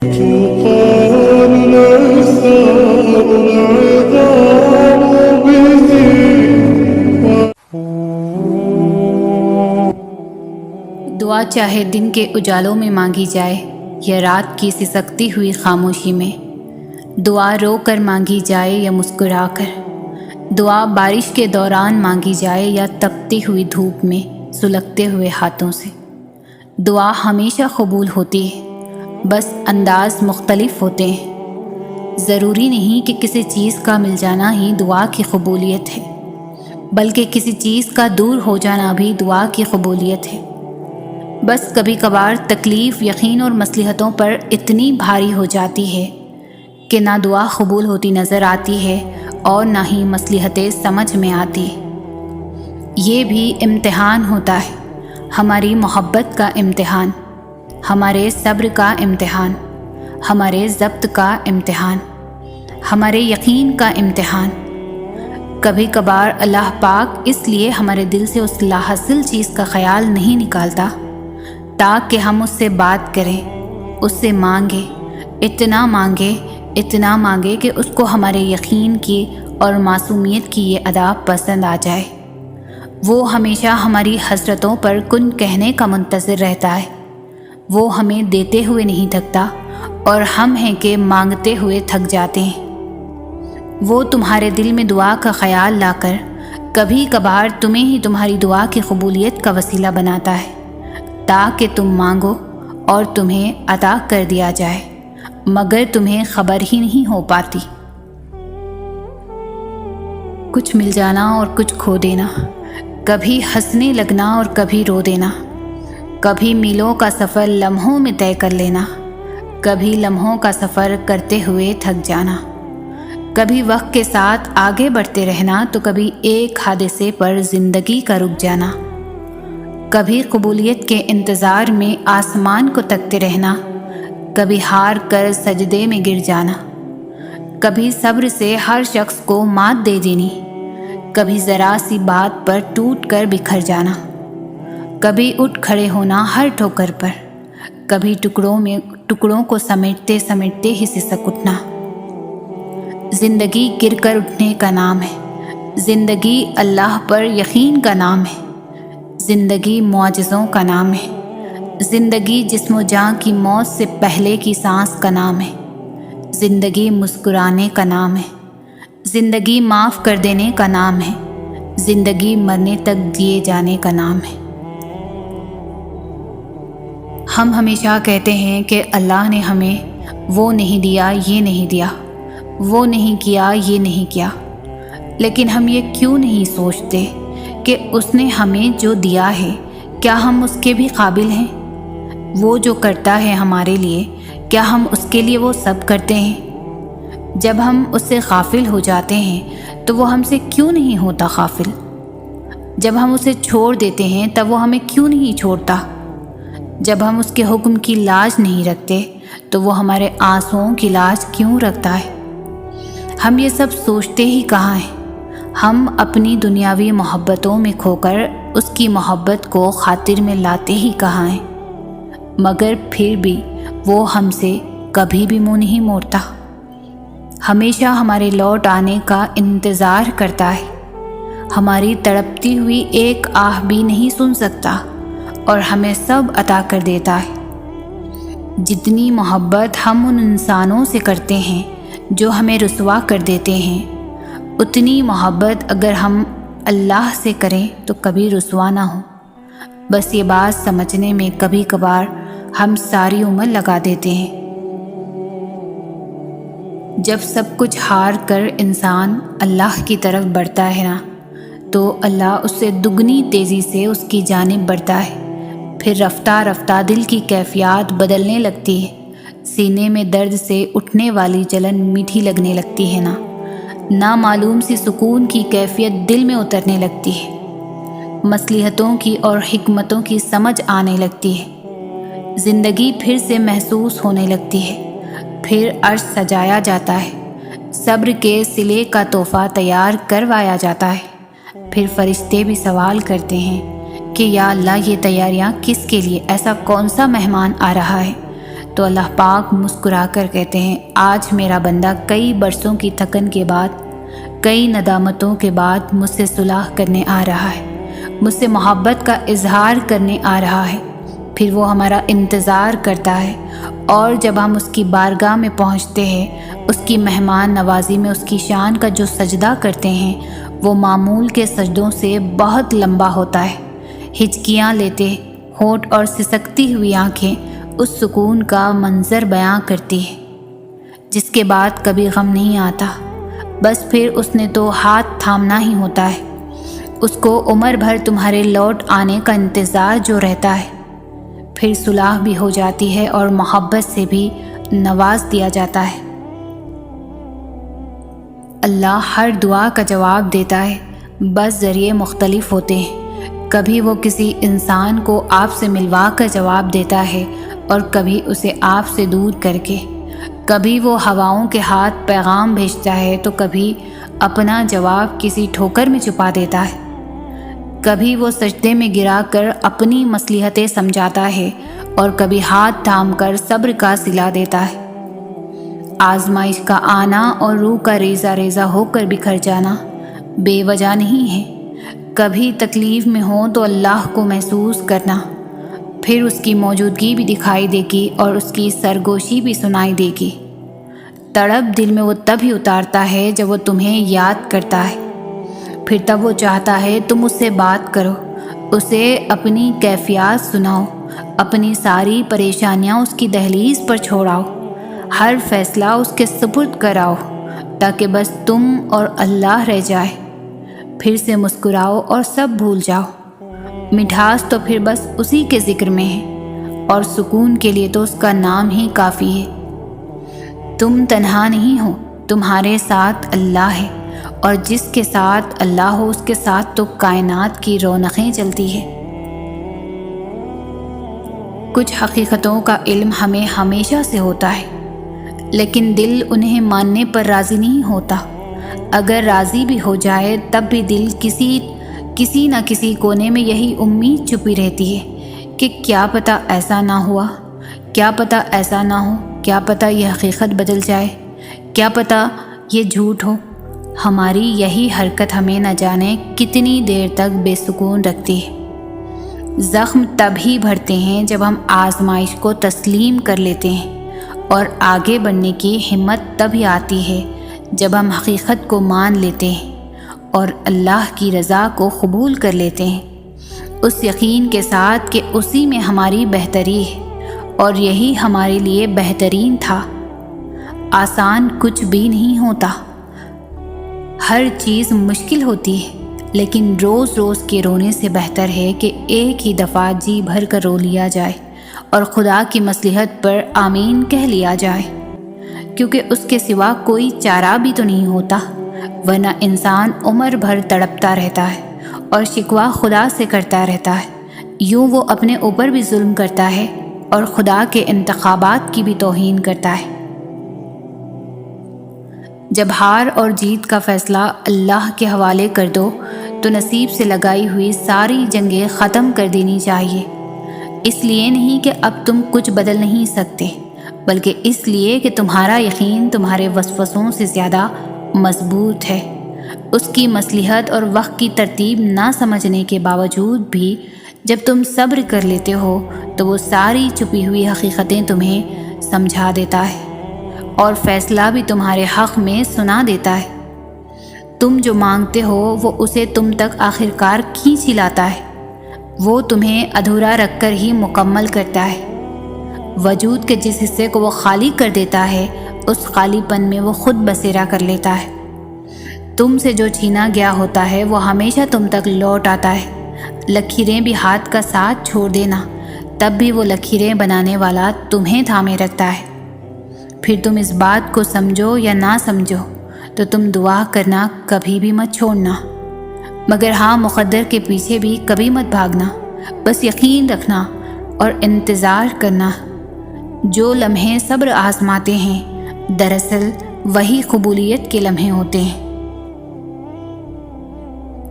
دعا چاہے دن کے اجالوں میں مانگی جائے یا رات کی سسکتی ہوئی خاموشی میں، دعا رو کر مانگی جائے یا مسکرا کر، دعا بارش کے دوران مانگی جائے یا تپتی ہوئی دھوپ میں سلگتے ہوئے ہاتھوں سے، دعا ہمیشہ قبول ہوتی ہے، بس انداز مختلف ہوتے ہیں۔ ضروری نہیں کہ کسی چیز کا مل جانا ہی دعا کی قبولیت ہے، بلکہ کسی چیز کا دور ہو جانا بھی دعا کی قبولیت ہے۔ بس کبھی کبھار تکلیف یقین اور مصلحتوں پر اتنی بھاری ہو جاتی ہے کہ نہ دعا قبول ہوتی نظر آتی ہے اور نہ ہی مصلحتیں سمجھ میں آتی۔ یہ بھی امتحان ہوتا ہے، ہماری محبت کا امتحان، ہمارے صبر کا امتحان، ہمارے ضبط کا امتحان، ہمارے یقین کا امتحان۔ کبھی کبھار اللہ پاک اس لیے ہمارے دل سے اس لاحاصل چیز کا خیال نہیں نکالتا تاکہ ہم اس سے بات کریں، اس سے اتنا مانگے کہ اس کو ہمارے یقین کی اور معصومیت کی یہ ادا پسند آ جائے۔ وہ ہمیشہ ہماری حسرتوں پر کن کہنے کا منتظر رہتا ہے۔ وہ ہمیں دیتے ہوئے نہیں تھکتا اور ہم ہیں کہ مانگتے ہوئے تھک جاتے ہیں۔ وہ تمہارے دل میں دعا کا خیال لا کر کبھی کبھار تمہیں ہی تمہاری دعا کی قبولیت کا وسیلہ بناتا ہے تاکہ تم مانگو اور تمہیں عطا کر دیا جائے، مگر تمہیں خبر ہی نہیں ہو پاتی۔ کچھ مل جانا اور کچھ کھو دینا، کبھی ہنسنے لگنا اور کبھی رو دینا، کبھی میلوں کا سفر لمحوں میں طے کر لینا، کبھی لمحوں کا سفر کرتے ہوئے تھک جانا، کبھی وقت کے ساتھ آگے بڑھتے رہنا تو کبھی ایک حادثے پر زندگی کا رک جانا، کبھی قبولیت کے انتظار میں آسمان کو تکتے رہنا، کبھی ہار کر سجدے میں گر جانا، کبھی صبر سے ہر شخص کو مات دے دینی، کبھی ذرا سی بات پر ٹوٹ کر بکھر جانا، کبھی اٹھ کھڑے ہونا ہر ٹھوکر پر، کبھی ٹکڑوں کو سمیٹتے سمیٹتے ہی سسک اٹھنا۔ زندگی گر کر اٹھنے کا نام ہے، زندگی اللہ پر یقین کا نام ہے، زندگی معجزوں کا نام ہے، زندگی جسم و جاں کی موت سے پہلے کی سانس کا نام ہے، زندگی مسکرانے کا نام ہے، زندگی معاف کر دینے کا نام ہے، زندگی مرنے تک جیے جانے کا نام ہے۔ ہم ہمیشہ کہتے ہیں کہ اللہ نے ہمیں وہ نہیں دیا، یہ نہیں دیا، وہ نہیں کیا، یہ نہیں کیا، لیکن ہم یہ کیوں نہیں سوچتے کہ اس نے ہمیں جو دیا ہے کیا ہم اس کے بھی قابل ہیں؟ وہ جو کرتا ہے ہمارے لیے کیا ہم اس کے لیے وہ سب کرتے ہیں؟ جب ہم اس سے غافل ہو جاتے ہیں تو وہ ہم سے کیوں نہیں ہوتا غافل؟ جب ہم اسے چھوڑ دیتے ہیں تب وہ ہمیں کیوں نہیں چھوڑتا؟ جب ہم اس کے حکم کی لاج نہیں رکھتے تو وہ ہمارے آنسوؤں کی لاج کیوں رکھتا ہے؟ ہم یہ سب سوچتے ہی کہاں ہیں؟ ہم اپنی دنیاوی محبتوں میں کھو کر اس کی محبت کو خاطر میں لاتے ہی کہاں ہیں؟ مگر پھر بھی وہ ہم سے کبھی بھی منہ نہیں موڑتا، ہمیشہ ہمارے لوٹ آنے کا انتظار کرتا ہے، ہماری تڑپتی ہوئی ایک آہ بھی نہیں سن سکتا اور ہمیں سب عطا کر دیتا ہے۔ جتنی محبت ہم ان انسانوں سے کرتے ہیں جو ہمیں رسوا کر دیتے ہیں، اتنی محبت اگر ہم اللہ سے کریں تو کبھی رسوا نہ ہو۔ بس یہ بات سمجھنے میں کبھی کبھار ہم ساری عمر لگا دیتے ہیں۔ جب سب کچھ ہار کر انسان اللہ کی طرف بڑھتا ہے نا، تو اللہ اس سے دگنی تیزی سے اس کی جانب بڑھتا ہے۔ پھر رفتہ رفتہ دل کی کیفیات بدلنے لگتی ہے، سینے میں درد سے اٹھنے والی جلن میٹھی لگنے لگتی ہے نا، نامعلوم سی سکون کی کیفیت دل میں اترنے لگتی ہے، مصلحتوں کی اور حکمتوں کی سمجھ آنے لگتی ہے، زندگی پھر سے محسوس ہونے لگتی ہے، پھر عرش سجایا جاتا ہے، صبر کے صلے کا تحفہ تیار کروایا جاتا ہے، پھر فرشتے بھی سوال کرتے ہیں کہ یا اللہ یہ تیاریاں کس کے لیے؟ ایسا کون سا مہمان آ رہا ہے تو اللہ پاک مسکرا کر کہتے ہیں آج میرا بندہ کئی برسوں کی تھکن کے بعد، کئی ندامتوں کے بعد مجھ سے صلح کرنے آ رہا ہے، مجھ سے محبت کا اظہار کرنے آ رہا ہے۔ پھر وہ ہمارا انتظار کرتا ہے، اور جب ہم اس کی بارگاہ میں پہنچتے ہیں، اس کی مہمان نوازی میں اس کی شان کا جو سجدہ کرتے ہیں وہ معمول کے سجدوں سے بہت لمبا ہوتا ہے۔ ہچکیاں لیتے ہونٹ اور سسکتی ہوئی آنکھیں اس سکون کا منظر بیاں کرتی ہے جس کے بعد کبھی غم نہیں آتا، بس پھر اس نے تو ہاتھ تھامنا ہی ہوتا ہے۔ اس کو عمر بھر تمہارے لوٹ آنے کا انتظار جو رہتا ہے، پھر صلح بھی ہو جاتی ہے اور محبت سے بھی نواز دیا جاتا ہے۔ اللہ ہر دعا کا جواب دیتا ہے، بس ذریعے مختلف ہوتے ہیں۔ کبھی وہ کسی انسان کو آپ سے ملوا کر جواب دیتا ہے اور کبھی اسے آپ سے دور کر کے، کبھی وہ ہواؤں کے ہاتھ پیغام بھیجتا ہے تو کبھی اپنا جواب کسی ٹھوکر میں چھپا دیتا ہے، کبھی وہ سجدے میں گرا کر اپنی مصلحتیں سمجھاتا ہے اور کبھی ہاتھ تھام کر صبر کا صلہ دیتا ہے۔ آزمائش کا آنا اور روح کا ریزہ ریزہ ہو کر بکھر جانا بے وجہ نہیں ہے۔ کبھی تکلیف میں ہو تو اللہ کو محسوس کرنا، پھر اس کی موجودگی بھی دکھائی دے گی اور اس کی سرگوشی بھی سنائی دے گی۔ تڑپ دل میں وہ تب ہی اتارتا ہے جب وہ تمہیں یاد کرتا ہے، پھر تب وہ چاہتا ہے تم اس سے بات کرو، اسے اپنی کیفیات سناؤ، اپنی ساری پریشانیاں اس کی دہلیز پر چھوڑاؤ، ہر فیصلہ اس کے سپرد کراؤ تاکہ بس تم اور اللہ رہ جائے۔ پھر سے مسکراؤ اور سب بھول جاؤ۔ مٹھاس تو پھر بس اسی کے ذکر میں ہے، اور سکون کے لیے تو اس کا نام ہی کافی ہے۔ تم تنہا نہیں ہو، تمہارے ساتھ اللہ ہے، اور جس کے ساتھ اللہ ہو اس کے ساتھ تو کائنات کی رونقیں چلتی ہے۔ کچھ حقیقتوں کا علم ہمیں ہمیشہ سے ہوتا ہے، لیکن دل انہیں ماننے پر راضی نہیں ہوتا۔ اگر راضی بھی ہو جائے تب بھی دل کسی نہ کسی کونے میں یہی امید چھپی رہتی ہے کہ کیا پتہ ایسا نہ ہوا، کیا پتہ ایسا نہ ہو، کیا پتہ یہ حقیقت بدل جائے، کیا پتہ یہ جھوٹ ہو۔ ہماری یہی حرکت ہمیں نہ جانے کتنی دیر تک بے سکون رکھتی ہے۔ زخم تب ہی بھرتے ہیں جب ہم آزمائش کو تسلیم کر لیتے ہیں، اور آگے بڑھنے کی ہمت تب ہی آتی ہے جب ہم حقیقت کو مان لیتے ہیں اور اللہ کی رضا کو قبول کر لیتے ہیں، اس یقین کے ساتھ کہ اسی میں ہماری بہتری ہے اور یہی ہمارے لیے بہترین تھا۔ آسان کچھ بھی نہیں ہوتا، ہر چیز مشکل ہوتی ہے، لیکن روز روز کے رونے سے بہتر ہے کہ ایک ہی دفعہ جی بھر کر رو لیا جائے اور خدا کی مصلحت پر آمین کہہ لیا جائے، کیونکہ اس کے سوا کوئی چارہ بھی تو نہیں ہوتا، ورنہ انسان عمر بھر تڑپتا رہتا ہے اور شکوہ خدا سے کرتا رہتا ہے۔ یوں وہ اپنے اوپر بھی ظلم کرتا ہے اور خدا کے انتخابات کی بھی توہین کرتا ہے۔ جب ہار اور جیت کا فیصلہ اللہ کے حوالے کر دو تو نصیب سے لگائی ہوئی ساری جنگیں ختم کر دینی چاہیے۔ اس لیے نہیں کہ اب تم کچھ بدل نہیں سکتے، بلکہ اس لیے کہ تمہارا یقین تمہارے وسوسوں سے زیادہ مضبوط ہے۔ اس کی مصلحت اور وقت کی ترتیب نہ سمجھنے کے باوجود بھی جب تم صبر کر لیتے ہو تو وہ ساری چھپی ہوئی حقیقتیں تمہیں سمجھا دیتا ہے اور فیصلہ بھی تمہارے حق میں سنا دیتا ہے۔ تم جو مانگتے ہو وہ اسے تم تک آخرکار کھینچ ہی لاتا ہے، وہ تمہیں ادھورا رکھ کر ہی مکمل کرتا ہے۔ وجود کے جس حصے کو وہ خالی کر دیتا ہے اس خالی پن میں وہ خود بسیرا کر لیتا ہے۔ تم سے جو چھینا گیا ہوتا ہے وہ ہمیشہ تم تک لوٹ آتا ہے۔ لکیریں بھی ہاتھ کا ساتھ چھوڑ دینا، تب بھی وہ لکیریں بنانے والا تمہیں تھامے رکھتا ہے۔ پھر تم اس بات کو سمجھو یا نہ سمجھو تو تم دعا کرنا کبھی بھی مت چھوڑنا، مگر ہاں مقدر کے پیچھے بھی کبھی مت بھاگنا، بس یقین رکھنا اور انتظار کرنا۔ جو لمحے صبر آزماتے ہیں دراصل وہی قبولیت کے لمحے ہوتے ہیں۔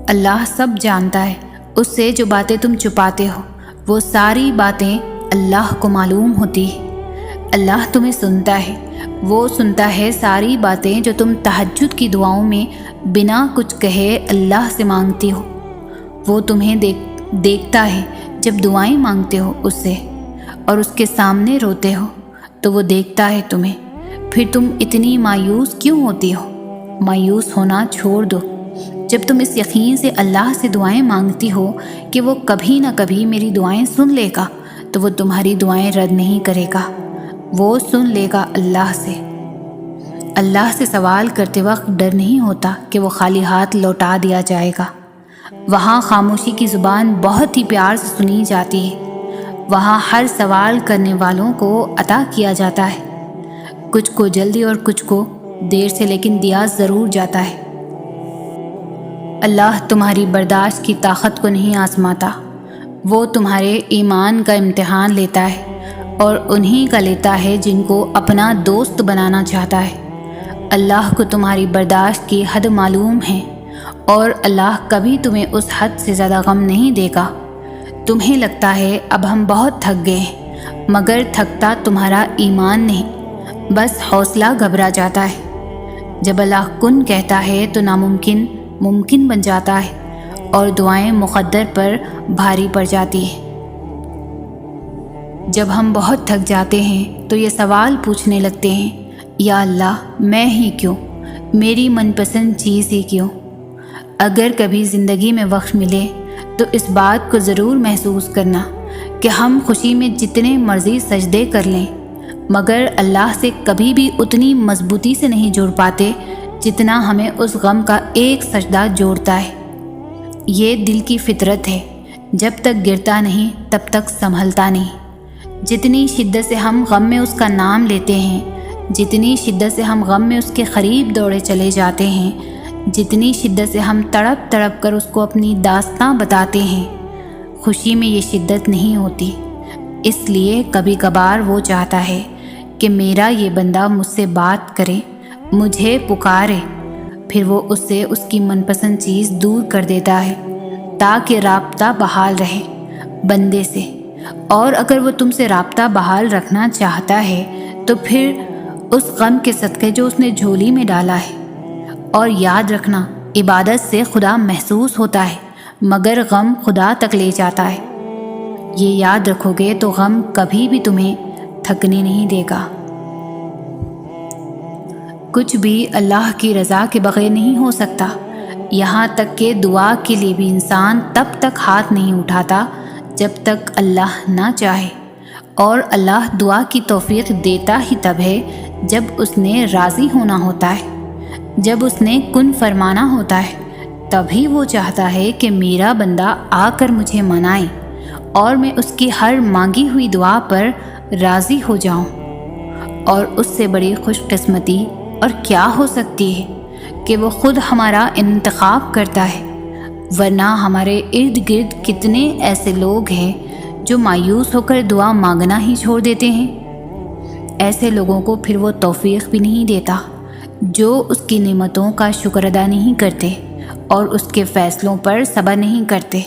اللہ سب جانتا ہے، اس سے جو باتیں تم چھپاتے ہو وہ ساری باتیں اللہ کو معلوم ہوتی ہیں۔ اللہ تمہیں سنتا ہے، وہ سنتا ہے ساری باتیں جو تم تہجد کی دعاؤں میں بنا کچھ کہے اللہ سے مانگتی ہو۔ وہ تمہیں دیکھتا ہے جب دعائیں مانگتے ہو اس سے اور اس کے سامنے روتے ہو تو وہ دیکھتا ہے تمہیں۔ پھر تم اتنی مایوس کیوں ہوتی ہو؟ مایوس ہونا چھوڑ دو۔ جب تم اس یقین سے اللہ سے دعائیں مانگتی ہو کہ وہ کبھی نہ کبھی میری دعائیں سن لے گا تو وہ تمہاری دعائیں رد نہیں کرے گا، وہ سن لے گا اللہ سے۔ اللہ سے سوال کرتے وقت ڈر نہیں ہوتا کہ وہ خالی ہاتھ لوٹا دیا جائے گا۔ وہاں خاموشی کی زبان بہت ہی پیار سے سنی جاتی ہے، وہاں ہر سوال کرنے والوں کو عطا کیا جاتا ہے، کچھ کو جلدی اور کچھ کو دیر سے، لیکن دیا ضرور جاتا ہے۔ اللہ تمہاری برداشت کی طاقت کو نہیں آزماتا، وہ تمہارے ایمان کا امتحان لیتا ہے اور انہی کا لیتا ہے جن کو اپنا دوست بنانا چاہتا ہے۔ اللہ کو تمہاری برداشت کی حد معلوم ہے اور اللہ کبھی تمہیں اس حد سے زیادہ غم نہیں دے گا۔ تمہیں لگتا ہے اب ہم بہت تھک گئے ہیں، مگر تھکتا تمہارا ایمان نہیں، بس حوصلہ گھبرا جاتا ہے۔ جب اللہ کن کہتا ہے تو ناممکن ممکن بن جاتا ہے اور دعائیں مقدر پر بھاری پڑ جاتی ہیں۔ جب ہم بہت تھک جاتے ہیں تو یہ سوال پوچھنے لگتے ہیں، یا اللہ میں ہی کیوں، میری من پسند چیز ہی کیوں؟ اگر کبھی زندگی میں وقت ملے تو اس بات کو ضرور محسوس کرنا کہ ہم خوشی میں جتنے مرضی سجدے کر لیں مگر اللہ سے کبھی بھی اتنی مضبوطی سے نہیں جوڑ پاتے جتنا ہمیں اس غم کا ایک سجدہ جوڑتا ہے۔ یہ دل کی فطرت ہے، جب تک گرتا نہیں تب تک سنبھلتا نہیں۔ جتنی شدت سے ہم غم میں اس کا نام لیتے ہیں، جتنی شدت سے ہم غم میں اس کے قریب دوڑے چلے جاتے ہیں، جتنی شدت سے ہم تڑپ تڑپ کر اس کو اپنی داستاں بتاتے ہیں، خوشی میں یہ شدت نہیں ہوتی۔ اس لیے کبھی کبھار وہ چاہتا ہے کہ میرا یہ بندہ مجھ سے بات کرے، مجھے پکارے، پھر وہ اس سے اس کی من پسند چیز دور کر دیتا ہے تاکہ رابطہ بحال رہے بندے سے۔ اور اگر وہ تم سے رابطہ بحال رکھنا چاہتا ہے تو پھر اس غم کے صدقے جو اس نے جھولی میں ڈالا ہے۔ اور یاد رکھنا، عبادت سے خدا محسوس ہوتا ہے مگر غم خدا تک لے جاتا ہے۔ یہ یاد رکھو گے تو غم کبھی بھی تمہیں تھکنے نہیں دے گا۔ کچھ بھی اللہ کی رضا کے بغیر نہیں ہو سکتا، یہاں تک کہ دعا کے لیے بھی انسان تب تک ہاتھ نہیں اٹھاتا جب تک اللہ نہ چاہے، اور اللہ دعا کی توفیق دیتا ہی تب ہے جب اس نے راضی ہونا ہوتا ہے، جب اس نے کن فرمانا ہوتا ہے، تبھی وہ چاہتا ہے کہ میرا بندہ آ کر مجھے منائے اور میں اس کی ہر مانگی ہوئی دعا پر راضی ہو جاؤں۔ اور اس سے بڑی خوش قسمتی اور کیا ہو سکتی ہے کہ وہ خود ہمارا انتخاب کرتا ہے، ورنہ ہمارے ارد گرد کتنے ایسے لوگ ہیں جو مایوس ہو کر دعا مانگنا ہی چھوڑ دیتے ہیں۔ ایسے لوگوں کو پھر وہ توفیق بھی نہیں دیتا جو اس کی نعمتوں کا شکر ادا نہیں کرتے اور اس کے فیصلوں پر صبر نہیں کرتے۔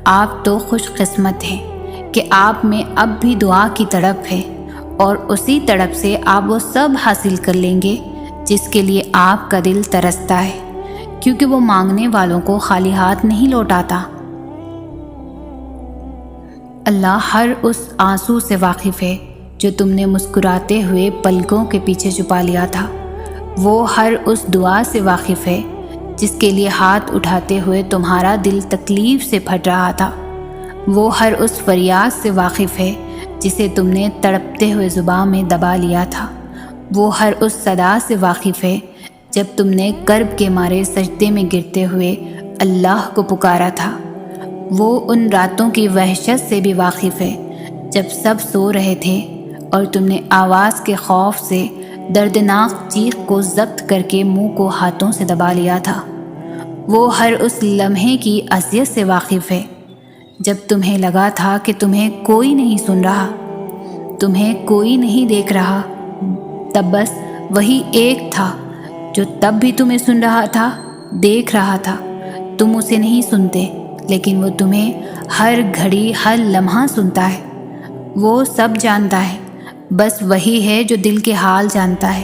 آپ تو خوش قسمت ہیں کہ آپ میں اب بھی دعا کی تڑپ ہے، اور اسی تڑپ سے آپ وہ سب حاصل کر لیں گے جس کے لیے آپ کا دل ترستا ہے، کیونکہ وہ مانگنے والوں کو خالی ہاتھ نہیں لوٹاتا۔ اللہ ہر اس آنسو سے واقف ہے جو تم نے مسکراتے ہوئے پلکوں کے پیچھے چھپا لیا تھا، وہ ہر اس دعا سے واقف ہے جس کے لیے ہاتھ اٹھاتے ہوئے تمہارا دل تکلیف سے پھٹ رہا تھا، وہ ہر اس فریاد سے واقف ہے جسے تم نے تڑپتے ہوئے زبان میں دبا لیا تھا، وہ ہر اس صدا سے واقف ہے جب تم نے کرب کے مارے سجدے میں گرتے ہوئے اللہ کو پکارا تھا، وہ ان راتوں کی وحشت سے بھی واقف ہے جب سب سو رہے تھے اور تم نے آواز کے خوف سے دردناک چیخ کو ضبط کر کے منہ کو ہاتھوں سے دبا لیا تھا، وہ ہر اس لمحے کی اذیت سے واقف ہے جب تمہیں لگا تھا کہ تمہیں کوئی نہیں سن رہا، تمہیں کوئی نہیں دیکھ رہا، تب بس وہی ایک تھا جو تب بھی تمہیں سن رہا تھا، دیکھ رہا تھا۔ تم اسے نہیں سنتے لیکن وہ تمہیں ہر گھڑی ہر لمحہ سنتا ہے، وہ سب جانتا ہے، بس وہی ہے جو دل کے حال جانتا ہے،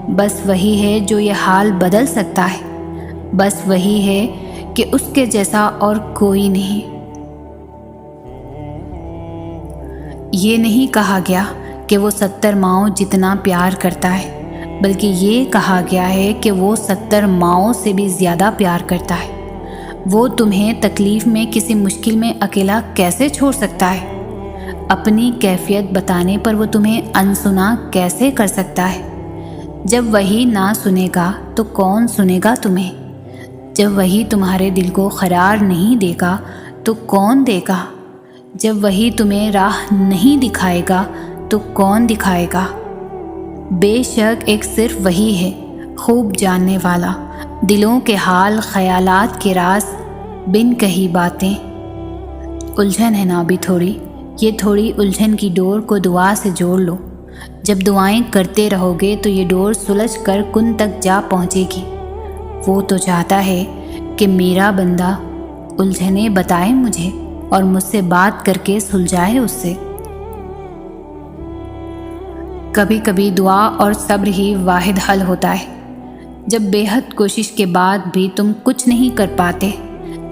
بس وہی ہے جو یہ حال بدل سکتا ہے، بس وہی ہے کہ اس کے جیسا اور کوئی نہیں۔ یہ نہیں کہا گیا کہ وہ 70 ماؤں جتنا پیار کرتا ہے، بلکہ یہ کہا گیا ہے کہ وہ 70 ماؤں سے بھی زیادہ پیار کرتا ہے۔ وہ تمہیں تکلیف میں کسی مشکل میں اکیلا کیسے چھوڑ سکتا ہے؟ اپنی کیفیت بتانے پر وہ تمہیں انسنا کیسے کر سکتا ہے؟ جب وہی نہ سنے گا تو کون سنے گا تمہیں؟ جب وہی تمہارے دل کو قرار نہیں دے گا تو کون دے گا؟ جب وہی تمہیں راہ نہیں دکھائے گا تو کون دکھائے گا؟ بے شک ایک صرف وہی ہے، خوب جاننے والا، دلوں کے حال، خیالات کے راز، بن کہی باتیں۔ الجھن ہے نا بھی تھوڑی، یہ تھوڑی الجھن کی ڈور کو دعا سے جوڑ لو۔ جب دعائیں کرتے رہو گے تو یہ ڈور سلجھ کر کن تک جا پہنچے گی۔ وہ تو چاہتا ہے کہ میرا بندہ الجھنیں بتائے مجھے اور مجھ سے بات کر کے سلجھائے اس سے۔ کبھی کبھی دعا اور صبر ہی واحد حل ہوتا ہے۔ جب بے حد کوشش کے بعد بھی تم کچھ نہیں کر پاتے،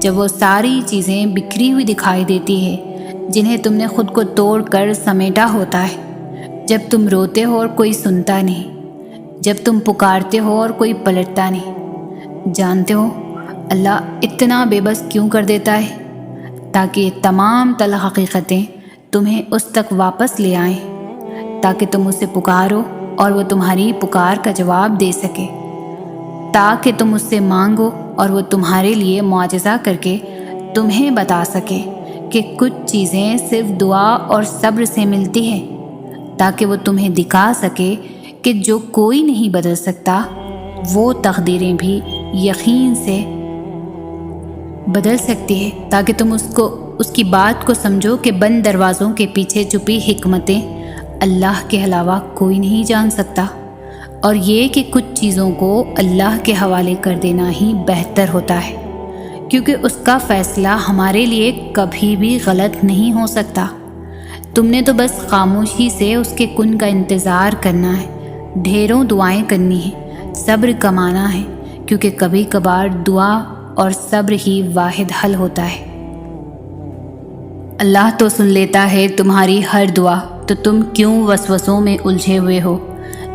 جب وہ ساری چیزیں بکھری ہوئی دکھائی دیتی ہے جنہیں تم نے خود کو توڑ کر سمیٹا ہوتا ہے، جب تم روتے ہو اور کوئی سنتا نہیں، جب تم پکارتے ہو اور کوئی پلٹتا نہیں، جانتے ہو اللہ اتنا بے بس کیوں کر دیتا ہے؟ تاکہ یہ تمام تلخ حقیقتیں تمہیں اس تک واپس لے آئیں، تاکہ تم اسے پکارو اور وہ تمہاری پکار کا جواب دے سکے، تاکہ تم اس سے مانگو اور وہ تمہارے لیے معجزہ کر کے تمہیں بتا سکے کہ کچھ چیزیں صرف دعا اور صبر سے ملتی ہیں، تاکہ وہ تمہیں دکھا سکے کہ جو کوئی نہیں بدل سکتا وہ تقدیریں بھی یقین سے بدل سکتی ہے، تاکہ تم اس کی بات کو سمجھو کہ بند دروازوں کے پیچھے چھپی حکمتیں اللہ کے علاوہ کوئی نہیں جان سکتا، اور یہ کہ کچھ چیزوں کو اللہ کے حوالے کر دینا ہی بہتر ہوتا ہے، کیونکہ اس کا فیصلہ ہمارے لیے کبھی بھی غلط نہیں ہو سکتا۔ تم نے تو بس خاموشی سے اس کے کن کا انتظار کرنا ہے، ڈھیروں دعائیں کرنی ہیں، صبر کمانا ہے، کیونکہ کبھی کبھار دعا اور صبر ہی واحد حل ہوتا ہے۔ اللہ تو سن لیتا ہے تمہاری ہر دعا، تو تم کیوں وسوسوں میں الجھے ہوئے ہو؟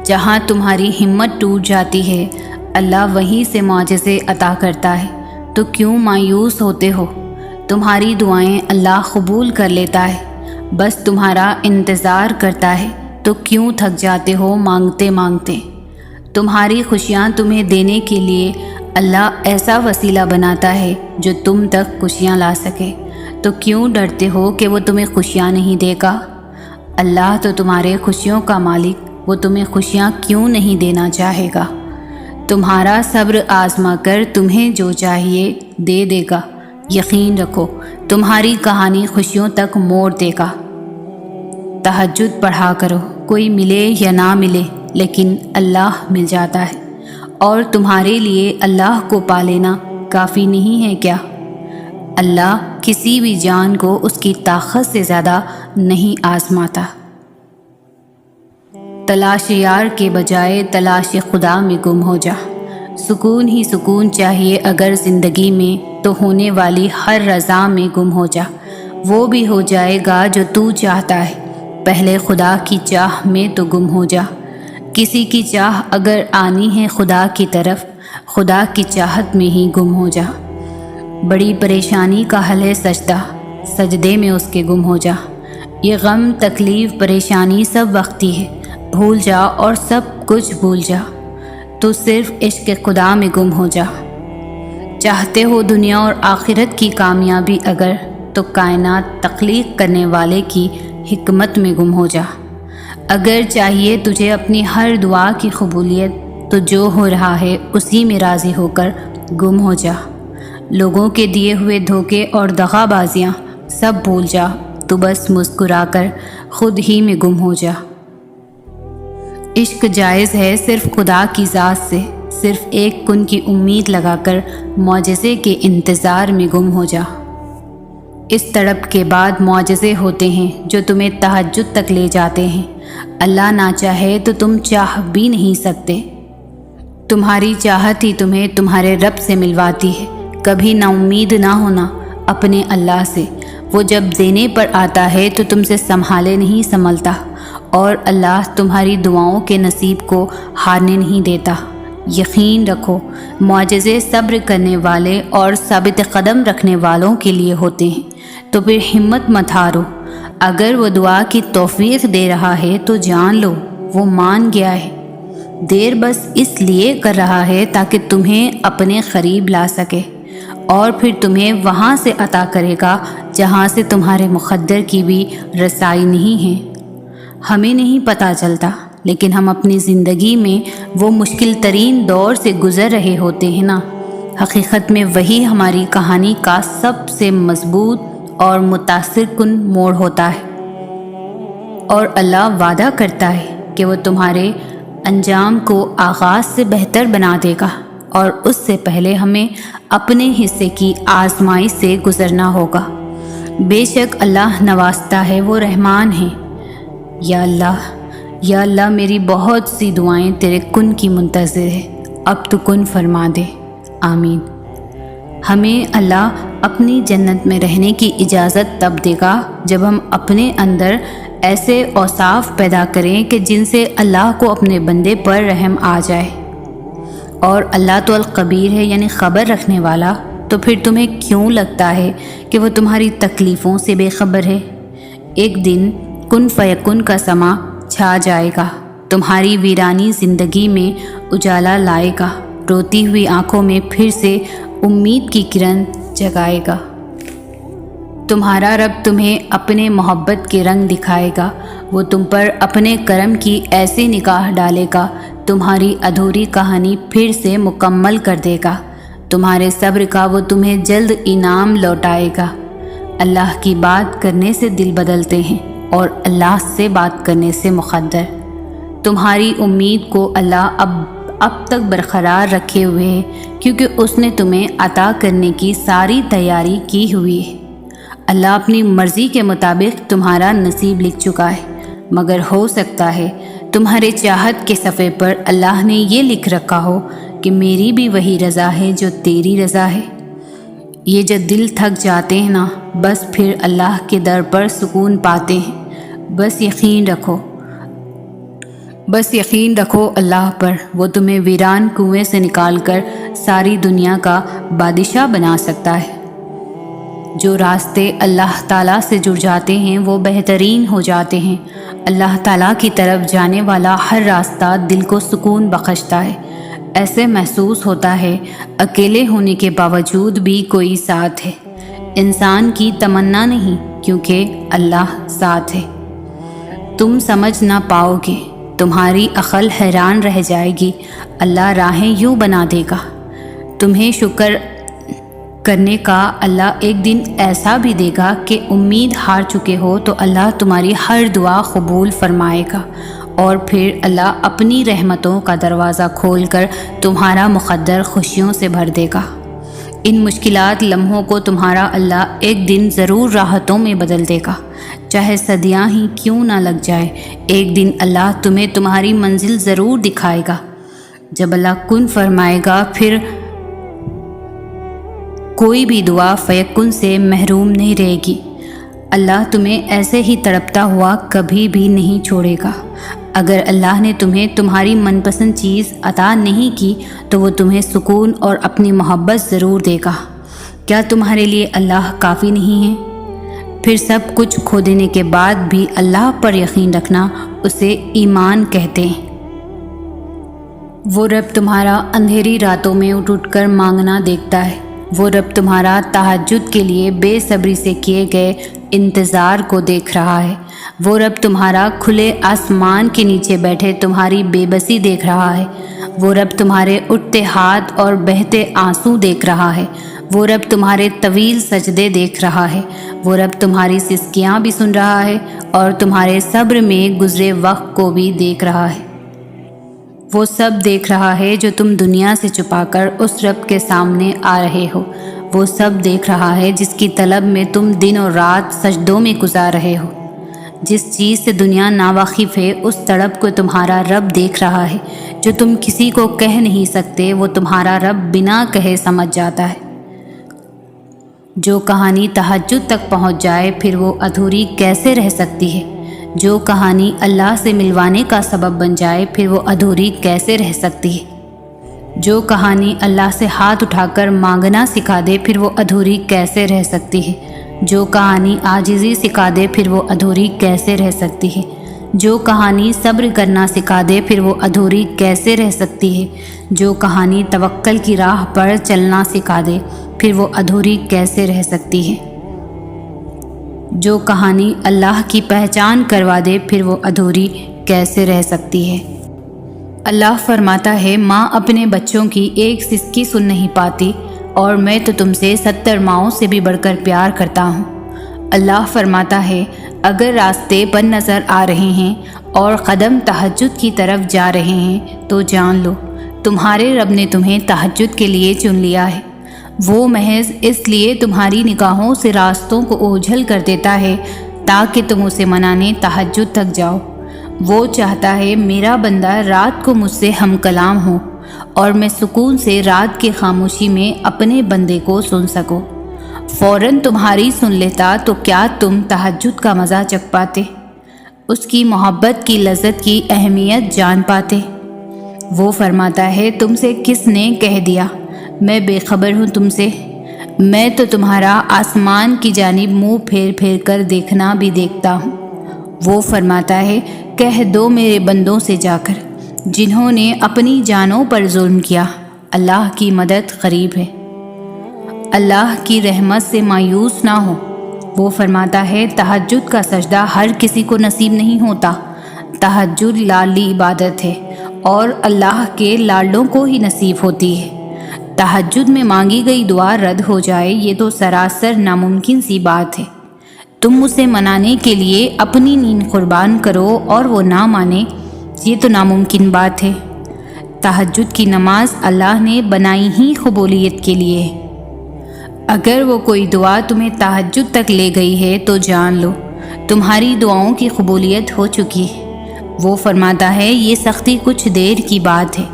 جہاں تمہاری ہمت ٹوٹ جاتی ہے اللہ وہیں سے معجزے عطا کرتا ہے، تو کیوں مایوس ہوتے ہو؟ تمہاری دعائیں اللہ قبول کر لیتا ہے، بس تمہارا انتظار کرتا ہے، تو کیوں تھک جاتے ہو مانگتے مانگتے؟ تمہاری خوشیاں تمہیں دینے کے لیے اللہ ایسا وسیلہ بناتا ہے جو تم تک خوشیاں لا سکے، تو کیوں ڈرتے ہو کہ وہ تمہیں خوشیاں نہیں دے گا؟ اللہ تو تمہارے خوشیوں کا مالک، وہ تمہیں خوشیاں کیوں نہیں دینا چاہے گا؟ تمہارا صبر آزما کر تمہیں جو چاہیے دے دے گا، یقین رکھو تمہاری کہانی خوشیوں تک موڑ دے گا۔ تہجد پڑھا کرو، کوئی ملے یا نہ ملے لیکن اللہ مل جاتا ہے، اور تمہارے لیے اللہ کو پا لینا کافی نہیں ہے کیا؟ اللہ کسی بھی جان کو اس کی طاقت سے زیادہ نہیں آزماتا۔ تلاش یار کے بجائے تلاش خدا میں گم ہو جا، سکون ہی سکون چاہیے اگر زندگی میں، تو ہونے والی ہر رضا میں گم ہو جا، وہ بھی ہو جائے گا جو تو چاہتا ہے، پہلے خدا کی چاہ میں تو گم ہو جا۔ کسی کی چاہ اگر آنی ہے خدا کی طرف، خدا کی چاہت میں ہی گم ہو جا۔ بڑی پریشانی کا حل ہے سجدہ، سجدے میں اس کے گم ہو جا۔ یہ غم تکلیف پریشانی سب وقتی ہے، بھول جا اور سب کچھ بھول جا، تو صرف عشق خدا میں گم ہو جا۔ چاہتے ہو دنیا اور آخرت کی کامیابی اگر، تو کائنات تخلیق کرنے والے کی حکمت میں گم ہو جا۔ اگر چاہیے تجھے اپنی ہر دعا کی قبولیت، تو جو ہو رہا ہے اسی میں راضی ہو کر گم ہو جا۔ لوگوں کے دیے ہوئے دھوکے اور دغا بازیاں سب بھول جا، تو بس مسکرا کر خود ہی میں گم ہو جا۔ عشق جائز ہے صرف خدا کی ذات سے، صرف ایک کن کی امید لگا کر معجزے کے انتظار میں گم ہو جا۔ اس تڑپ کے بعد معجزے ہوتے ہیں جو تمہیں تہجد تک لے جاتے ہیں، اللہ نہ چاہے تو تم چاہ بھی نہیں سکتے۔ تمہاری چاہت ہی تمہیں تمہارے رب سے ملواتی ہے۔ کبھی نا امید نہ ہونا اپنے اللہ سے، وہ جب دینے پر آتا ہے تو تم سے سنبھالے نہیں سنبھلتا، اور اللہ تمہاری دعاؤں کے نصیب کو ہارنے نہیں دیتا۔ یقین رکھو معجزے صبر کرنے والے اور ثابت قدم رکھنے والوں کے لیے ہوتے ہیں، تو پھر ہمت مت ہارو۔ اگر وہ دعا کی توفیق دے رہا ہے تو جان لو وہ مان گیا ہے، دیر بس اس لیے کر رہا ہے تاکہ تمہیں اپنے قریب لا سکے، اور پھر تمہیں وہاں سے عطا کرے گا جہاں سے تمہارے مقدر کی بھی رسائی نہیں ہے۔ ہمیں نہیں پتہ چلتا، لیکن ہم اپنی زندگی میں وہ مشکل ترین دور سے گزر رہے ہوتے ہیں نا۔ حقیقت میں وہی ہماری کہانی کا سب سے مضبوط اور متاثر کن موڑ ہوتا ہے، اور اللہ وعدہ کرتا ہے کہ وہ تمہارے انجام کو آغاز سے بہتر بنا دے گا، اور اس سے پہلے ہمیں اپنے حصے کی آزمائی سے گزرنا ہوگا۔ بے شک اللہ نوازتا ہے، وہ رحمان ہے۔ یا اللہ میری بہت سی دعائیں تیرے کن کی منتظر ہے، اب تو کن فرما دے، آمین۔ ہمیں اللہ اپنی جنت میں رہنے کی اجازت تب دے گا جب ہم اپنے اندر ایسے اوصاف پیدا کریں کہ جن سے اللہ کو اپنے بندے پر رحم آ جائے۔ اور اللہ تو الخبیر ہے، یعنی خبر رکھنے والا، تو پھر تمہیں کیوں لگتا ہے کہ وہ تمہاری تکلیفوں سے بے خبر ہے؟ ایک دن کن فیکن کا سما چھا جائے گا، تمہاری ویرانی زندگی میں اجالا لائے گا، روتی ہوئی آنکھوں میں پھر سے امید کی کرن جگائے گا۔ تمہارا رب تمہیں اپنے محبت کے رنگ دکھائے گا، وہ تم پر اپنے کرم کی ایسی نگاہ ڈالے گا، تمہاری ادھوری کہانی پھر سے مکمل کر دے گا، تمہارے صبر کا وہ تمہیں جلد انعام لوٹائے گا۔ اللہ کی بات کرنے سے دل بدلتے ہیں، اور اللہ سے بات کرنے سے مقدر۔ تمہاری امید کو اللہ اب تک برقرار رکھے ہوئے ہے، کیونکہ اس نے تمہیں عطا کرنے کی ساری تیاری کی ہوئی ہے۔ اللہ اپنی مرضی کے مطابق تمہارا نصیب لکھ چکا ہے، مگر ہو سکتا ہے تمہارے چاہت کے صفحے پر اللہ نے یہ لکھ رکھا ہو کہ میری بھی وہی رضا ہے جو تیری رضا ہے۔ یہ جو دل تھک جاتے ہیں نا، بس پھر اللہ کے در پر سکون پاتے ہیں۔ بس یقین رکھو اللہ پر، وہ تمہیں ویران کنویں سے نکال کر ساری دنیا کا بادشاہ بنا سکتا ہے۔ جو راستے اللہ تعالیٰ سے جڑ جاتے ہیں وہ بہترین ہو جاتے ہیں۔ اللہ تعالیٰ کی طرف جانے والا ہر راستہ دل کو سکون بخشتا ہے، ایسے محسوس ہوتا ہے اکیلے ہونے کے باوجود بھی کوئی ساتھ ہے۔ انسان کی تمنا نہیں، کیونکہ اللہ ساتھ ہے۔ تم سمجھ نہ پاؤ گے، تمہاری عقل حیران رہ جائے گی، اللہ راہیں یوں بنا دے گا۔ تمہیں شکر کرنے کا اللہ ایک دن ایسا بھی دے گا کہ امید ہار چکے ہو تو اللہ تمہاری ہر دعا قبول فرمائے گا، اور پھر اللہ اپنی رحمتوں کا دروازہ کھول کر تمہارا مقدر خوشیوں سے بھر دے گا۔ ان مشکلات لمحوں کو تمہارا اللہ ایک دن ضرور راحتوں میں بدل دے گا، چاہے صدیاں ہی کیوں نہ لگ جائے۔ ایک دن اللہ تمہیں تمہاری منزل ضرور دکھائے گا۔ جب اللہ کن فرمائے گا، پھر کوئی بھی دعا فیکن سے محروم نہیں رہے گی۔ اللہ تمہیں ایسے ہی تڑپتا ہوا کبھی بھی نہیں چھوڑے گا۔ اگر اللہ نے تمہیں تمہاری من پسند چیز عطا نہیں کی تو وہ تمہیں سکون اور اپنی محبت ضرور دے گا۔ کیا تمہارے لیے اللہ کافی نہیں ہے؟ پھر سب کچھ کھو دینے کے بعد بھی اللہ پر یقین رکھنا اسے ایمان کہتے ہیں۔ وہ رب تمہارا اندھیری راتوں میں اٹھ کر مانگنا دیکھتا ہے۔ وہ رب تمہارا تہجد کے لیے بے صبری سے کیے گئے انتظار کو دیکھ رہا ہے۔ وہ رب تمہارا کھلے آسمان کے نیچے بیٹھے تمہاری بے بسی دیکھ رہا ہے۔ وہ رب تمہارے اٹھتے ہاتھ اور بہتے آنسو دیکھ رہا ہے۔ وہ رب تمہارے طویل سجدے دیکھ رہا ہے۔ وہ رب تمہاری سسکیاں بھی سن رہا ہے، اور تمہارے صبر میں گزرے وقت کو بھی دیکھ رہا ہے۔ وہ سب دیکھ رہا ہے جو تم دنیا سے چھپا کر اس رب کے سامنے آ رہے ہو۔ وہ سب دیکھ رہا ہے جس کی طلب میں تم دن اور رات سجدوں میں گزار رہے ہو۔ جس چیز سے دنیا ناواقف ہے اس تڑپ کو تمہارا رب دیکھ رہا ہے۔ جو تم کسی کو کہہ نہیں سکتے وہ تمہارا رب بنا کہے سمجھ جاتا ہے۔ جو کہانی تہجد تک پہنچ جائے پھر وہ ادھوری کیسے رہ سکتی ہے؟ جو کہانی اللہ سے ملوانے کا سبب بن جائے پھر وہ ادھوری کیسے رہ سکتی ہے؟ جو کہانی اللہ سے ہاتھ اٹھا کر مانگنا سکھا دے پھر وہ ادھوری کیسے رہ سکتی ہے؟ جو کہانی عاجزی سکھا دے پھر وہ ادھوری کیسے رہ سکتی ہے؟ جو کہانی صبر کرنا سکھا دے پھر وہ ادھوری کیسے رہ سکتی ہے؟ جو کہانی توکل کی راہ پر چلنا سکھا دے پھر وہ ادھوری کیسے رہ سکتی ہے؟ جو کہانی اللہ کی پہچان کروا دے پھر وہ ادھوری کیسے رہ سکتی ہے؟ اللہ فرماتا ہے، ماں اپنے بچوں کی ایک سسکی سن نہیں پاتی اور میں تو تم سے 70 ماؤں سے بھی بڑھ کر پیار کرتا ہوں۔ اللہ فرماتا ہے، اگر راستے بد نظر آ رہے ہیں اور قدم تہجد کی طرف جا رہے ہیں تو جان لو تمہارے رب نے تمہیں تہجد کے لیے چن لیا ہے۔ وہ محض اس لیے تمہاری نگاہوں سے راستوں کو اوجھل کر دیتا ہے تاکہ تم اسے منانے تہجد تک جاؤ۔ وہ چاہتا ہے میرا بندہ رات کو مجھ سے ہم کلام ہو اور میں سکون سے رات کی خاموشی میں اپنے بندے کو سن سکوں۔ فوراً تمہاری سن لیتا تو کیا تم تہجد کا مزہ چکھ پاتے؟ اس کی محبت کی لذت کی اہمیت جان پاتے؟ وہ فرماتا ہے، تم سے کس نے کہہ دیا میں بے خبر ہوں تم سے؟ میں تو تمہارا آسمان کی جانب منہ پھیر پھیر کر دیکھنا بھی دیکھتا ہوں۔ وہ فرماتا ہے، کہہ دو میرے بندوں سے جا کر جنہوں نے اپنی جانوں پر ظلم کیا، اللہ کی مدد قریب ہے، اللہ کی رحمت سے مایوس نہ ہو۔ وہ فرماتا ہے، تہجد کا سجدہ ہر کسی کو نصیب نہیں ہوتا۔ تہجد لاڈلی عبادت ہے اور اللہ کے لاڈلوں کو ہی نصیب ہوتی ہے۔ تہجد میں مانگی گئی دعا رد ہو جائے یہ تو سراسر ناممکن سی بات ہے۔ تم اسے منانے کے لیے اپنی نیند قربان کرو اور وہ نہ مانے، یہ تو ناممکن بات ہے۔ تہجد کی نماز اللہ نے بنائی ہی قبولیت کے لیے ہے۔ اگر وہ کوئی دعا تمہیں تہجد تک لے گئی ہے تو جان لو تمہاری دعاؤں کی قبولیت ہو چکی ہے۔ وہ فرماتا ہے، یہ سختی کچھ دیر کی بات ہے،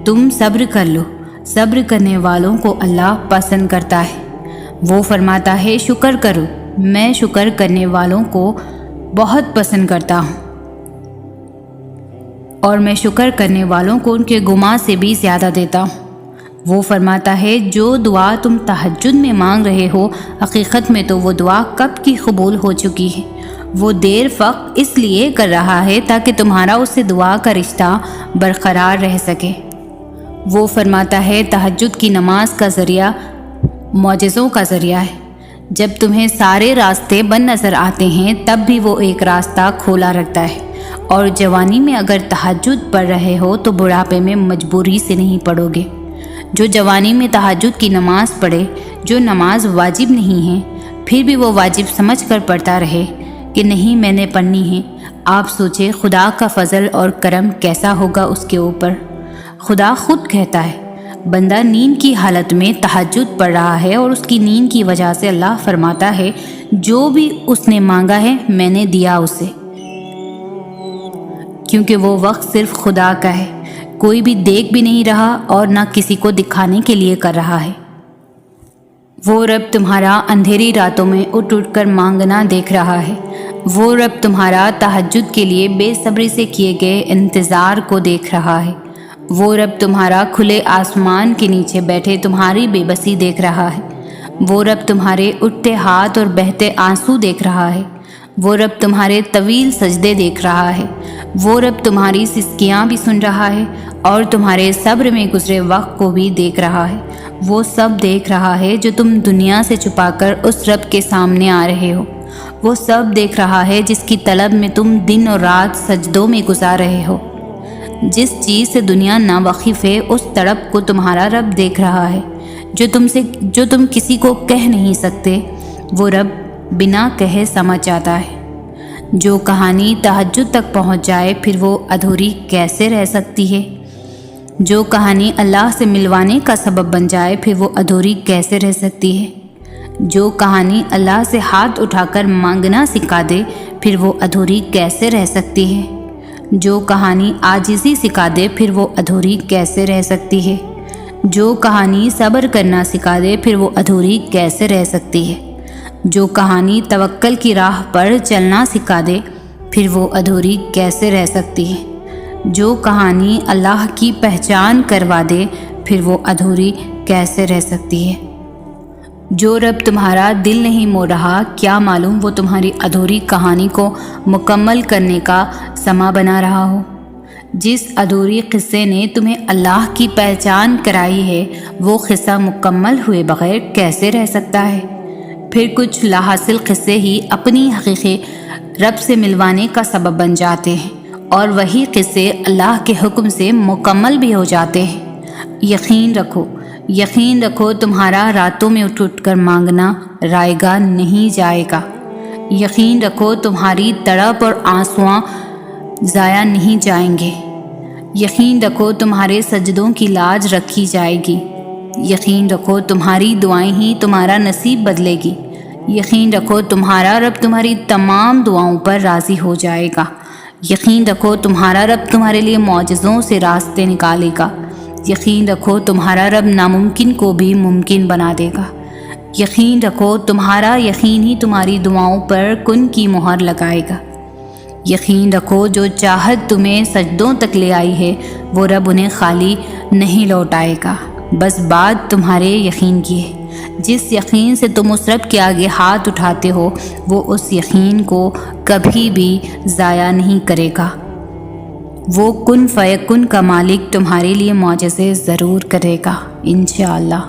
تم صبر کر لو، صبر کرنے والوں کو اللہ پسند کرتا ہے۔ وہ فرماتا ہے، شکر کرو، میں شکر کرنے والوں کو بہت پسند کرتا ہوں اور میں شکر کرنے والوں کو ان کے گناہ سے بھی زیادہ دیتا ہوں۔ وہ فرماتا ہے، جو دعا تم تہجد میں مانگ رہے ہو حقیقت میں تو وہ دعا کب کی قبول ہو چکی ہے۔ وہ دیر فقط اس لیے کر رہا ہے تاکہ تمہارا اس سے دعا کا رشتہ برقرار رہ سکے۔ وہ فرماتا ہے، تہجد کی نماز کا ذریعہ معجزوں کا ذریعہ ہے۔ جب تمہیں سارے راستے بند نظر آتے ہیں تب بھی وہ ایک راستہ کھولا رکھتا ہے، اور جوانی میں اگر تہجد پڑھ رہے ہو تو بڑھاپے میں مجبوری سے نہیں پڑھو گے۔ جو جوانی میں تہجد کی نماز پڑھے، جو نماز واجب نہیں ہے پھر بھی وہ واجب سمجھ کر پڑھتا رہے کہ نہیں میں نے پڑھنی ہے، آپ سوچے خدا کا فضل اور کرم کیسا ہوگا اس کے اوپر۔ خدا خود کہتا ہے، بندہ نیند کی حالت میں تہجد پڑھ رہا ہے اور اس کی نیند کی وجہ سے اللہ فرماتا ہے جو بھی اس نے مانگا ہے میں نے دیا اسے، کیونکہ وہ وقت صرف خدا کا ہے، کوئی بھی دیکھ بھی نہیں رہا اور نہ کسی کو دکھانے کے لیے کر رہا ہے۔ وہ رب تمہارا اندھیری راتوں میں اٹھ اٹھ کر مانگنا دیکھ رہا ہے۔ وہ رب تمہارا تہجد کے لیے بے صبری سے کیے گئے انتظار کو دیکھ رہا ہے۔ وہ رب تمہارا کھلے آسمان کے نیچے بیٹھے تمہاری بے بسی دیکھ رہا ہے۔ وہ رب تمہارے اٹھتے ہاتھ اور بہتے آنسو دیکھ رہا ہے۔ وہ رب تمہارے طویل سجدے دیکھ رہا ہے۔ وہ رب تمہاری سسکیاں بھی سن رہا ہے اور تمہارے صبر میں گزرے وقت کو بھی دیکھ رہا ہے۔ وہ سب دیکھ رہا ہے جو تم دنیا سے چھپا کر اس رب کے سامنے آ رہے ہو۔ وہ سب دیکھ رہا ہے جس کی طلب میں تم دن اور رات سجدوں میں گزار رہے ہو۔ جس چیز سے دنیا ناواقف ہے اس تڑپ کو تمہارا رب دیکھ رہا ہے۔ جو تم کسی کو کہہ نہیں سکتے وہ رب بنا کہے سمجھ جاتا ہے۔ جو کہانی تہجد تک پہنچ جائے پھر وہ ادھوری کیسے رہ سکتی ہے؟ جو کہانی اللہ سے ملوانے کا سبب بن جائے پھر وہ ادھوری کیسے رہ سکتی ہے؟ جو کہانی اللہ سے ہاتھ اٹھا کر مانگنا سکھا دے پھر وہ ادھوری کیسے رہ سکتی ہے؟ جو کہانی عاجزی سکھا دے پھر وہ ادھوری کیسے رہ سکتی ہے؟ جو کہانی صبر کرنا سکھا دے پھر وہ ادھوری کیسے رہ سکتی ہے؟ جو کہانی توکل کی راہ پر چلنا سکھا دے پھر وہ ادھوری کیسے رہ سکتی ہے؟ جو کہانی اللہ کی پہچان کروا دے پھر وہ ادھوری کیسے رہ سکتی ہے؟ جو رب تمہارا دل نہیں موڑ رہا، کیا معلوم وہ تمہاری ادھوری کہانی کو مکمل کرنے کا سما بنا رہا ہو؟ جس ادھوری قصے نے تمہیں اللہ کی پہچان کرائی ہے وہ قصہ مکمل ہوئے بغیر کیسے رہ سکتا ہے؟ پھر کچھ لاحاصل قصے ہی اپنی حقیقی رب سے ملوانے کا سبب بن جاتے ہیں، اور وہی قصے اللہ کے حکم سے مکمل بھی ہو جاتے ہیں۔ یقین رکھو تمہارا راتوں میں اٹھ اٹھ کر مانگنا رائے گا نہیں جائے گا۔ یقین رکھو تمہاری تڑپ اور آنسواں ضائع نہیں جائیں گے۔ یقین رکھو تمہارے سجدوں کی لاج رکھی جائے گی۔ یقین رکھو تمہاری دعائیں ہی تمہارا نصیب بدلے گی۔ یقین رکھو تمہارا رب تمہاری تمام دعاؤں پر راضی ہو جائے گا۔ یقین رکھو تمہارا رب تمہارے لیے معجزوں سے راستے نکالے گا۔ یقین رکھو تمہارا رب ناممکن کو بھی ممکن بنا دے گا۔ یقین رکھو تمہارا یقین ہی تمہاری دعاؤں پر کن کی مہر لگائے گا۔ یقین رکھو جو چاہت تمہیں سجدوں تک لے آئی ہے وہ رب انہیں خالی نہیں لوٹائے گا، بس بات تمہارے یقین کی ہے۔ جس یقین سے تم اس رب کے آگے ہاتھ اٹھاتے ہو وہ اس یقین کو کبھی بھی ضائع نہیں کرے گا۔ وہ کن فیکن کا مالک تمہارے لیے معجزے ضرور کرے گا انشاءاللہ۔